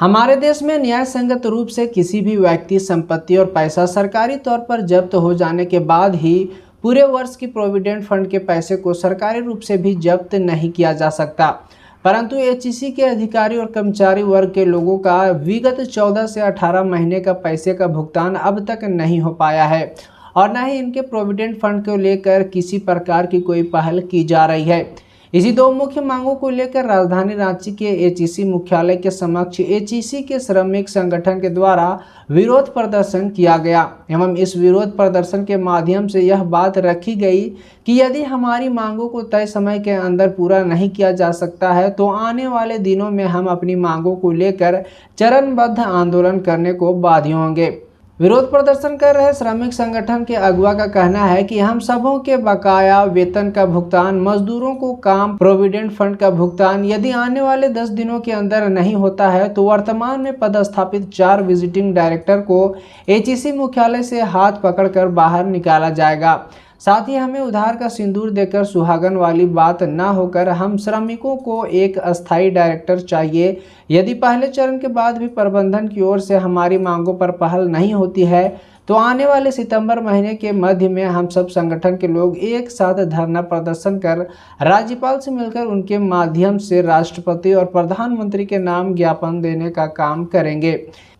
हमारे देश में न्याय संगत रूप से किसी भी व्यक्ति संपत्ति और पैसा सरकारी तौर पर जब्त हो जाने के बाद ही पूरे वर्ष की प्रोविडेंट फंड के पैसे को सरकारी रूप से भी जब्त नहीं किया जा सकता। परंतु एचईसी के अधिकारी और कर्मचारी वर्ग के लोगों का विगत 14 से 18 महीने का पैसे का भुगतान अब तक नहीं हो पाया है और न ही इनके प्रोविडेंट फंड को लेकर किसी प्रकार की कोई पहल की जा रही है। इसी दो मुख्य मांगों को लेकर राजधानी रांची के एचईसी मुख्यालय के समक्ष एचईसी के श्रमिक संगठन के द्वारा विरोध प्रदर्शन किया गया एवं इस विरोध प्रदर्शन के माध्यम से यह बात रखी गई कि यदि हमारी मांगों को तय समय के अंदर पूरा नहीं किया जा सकता है तो आने वाले दिनों में हम अपनी मांगों को लेकर चरणबद्ध आंदोलन करने को बाध्य होंगे। विरोध प्रदर्शन कर रहे श्रमिक संगठन के अगुवा का कहना है कि हम सबों के बकाया वेतन का भुगतान, मजदूरों को काम, प्रोविडेंट फंड का भुगतान यदि आने वाले 10 दिनों के अंदर नहीं होता है तो वर्तमान में पदस्थापित 4 विजिटिंग डायरेक्टर को एचईसी मुख्यालय से हाथ पकड़कर बाहर निकाला जाएगा। साथ ही हमें उधार का सिंदूर देकर सुहागन वाली बात न होकर हम श्रमिकों को एक अस्थायी डायरेक्टर चाहिए। यदि पहले चरण के बाद भी प्रबंधन की ओर से हमारी मांगों पर पहल नहीं होती है तो आने वाले सितंबर महीने के मध्य में हम सब संगठन के लोग एक साथ धरना प्रदर्शन कर राज्यपाल से मिलकर उनके माध्यम से राष्ट्रपति और प्रधानमंत्री के नाम ज्ञापन देने का काम करेंगे।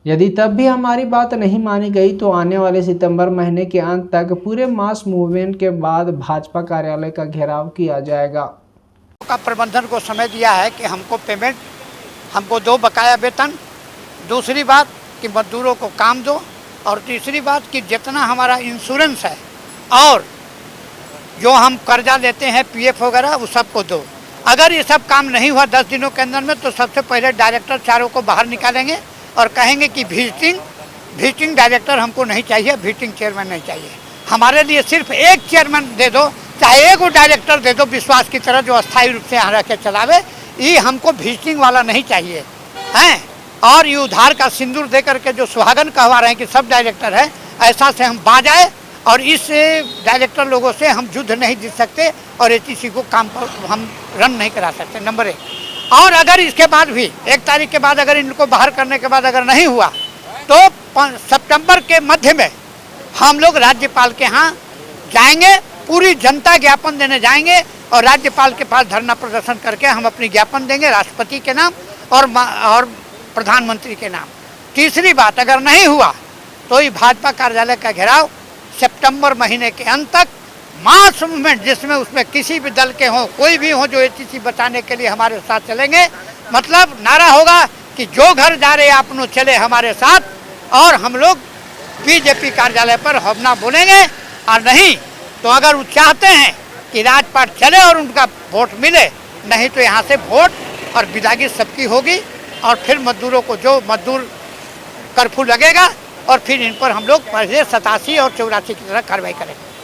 यदि तब भी हमारी बात नहीं मानी गई तो आने वाले सितंबर महीने के अंत तक पूरे मास मूवमेंट के बाद भाजपा कार्यालय का घेराव किया जाएगा। का प्रबंधन को समय दिया है कि हमको पेमेंट, हमको दो बकाया वेतन, दूसरी बात कि मजदूरों को काम दो और तीसरी बात कि जितना हमारा इंश्योरेंस है और जो हम कर्जा लेते हैं पीएफ वगैरह वो सबको दो। अगर ये सब काम नहीं हुआ 10 दिनों के अंदर में तो सबसे पहले डायरेक्टर चारों को बाहर निकालेंगे और कहेंगे कि विजिटिंग डायरेक्टर हमको नहीं चाहिए, विजिटिंग चेयरमैन नहीं चाहिए। हमारे लिए सिर्फ एक चेयरमैन दे दो, चाहे एक डायरेक्टर दे दो विश्वास की तरह जो अस्थायी रूप से यहाँ रह के चलावे। ये हमको विजिटिंग वाला नहीं चाहिए हैं। और ये उधार का सिंदूर दे करके जो सुहागन कहवा रहे हैं कि सब डायरेक्टर है, ऐसा से हम बाज आए और इस डायरेक्टर लोगों से हम युद्ध नहीं जीत सकते और एचईसी को काम पर हम रन नहीं करा सकते, नंबर 1। और अगर इसके बाद भी 1 तारीख के बाद अगर इनको बाहर करने के बाद अगर नहीं हुआ तो सितंबर के मध्य में हम लोग राज्यपाल के यहाँ जाएंगे, पूरी जनता ज्ञापन देने जाएंगे और राज्यपाल के पास धरना प्रदर्शन करके हम अपनी ज्ञापन देंगे राष्ट्रपति के नाम और प्रधानमंत्री के नाम। तीसरी बात, अगर नहीं हुआ तो ये भाजपा कार्यालय का घेराव सितंबर महीने के अंत तक मास मूवमेंट, जिसमें उसमें किसी भी दल के हों, कोई भी हो जो एचईसी बचाने के लिए हमारे साथ चलेंगे। मतलब नारा होगा कि जो घर जा रहे अपनों चले हमारे साथ, और हम लोग बीजेपी कार्यालय पर हमला बोलेंगे। और नहीं तो अगर वो चाहते हैं कि राजपाट चले और उनका वोट मिले, नहीं तो यहाँ से वोट और विदागी सबकी होगी और फिर मजदूरों को जो मजदूर कर्फ्यू लगेगा और फिर इन पर हम लोग पहले 87 और 84 की तरह कार्रवाई करेंगे।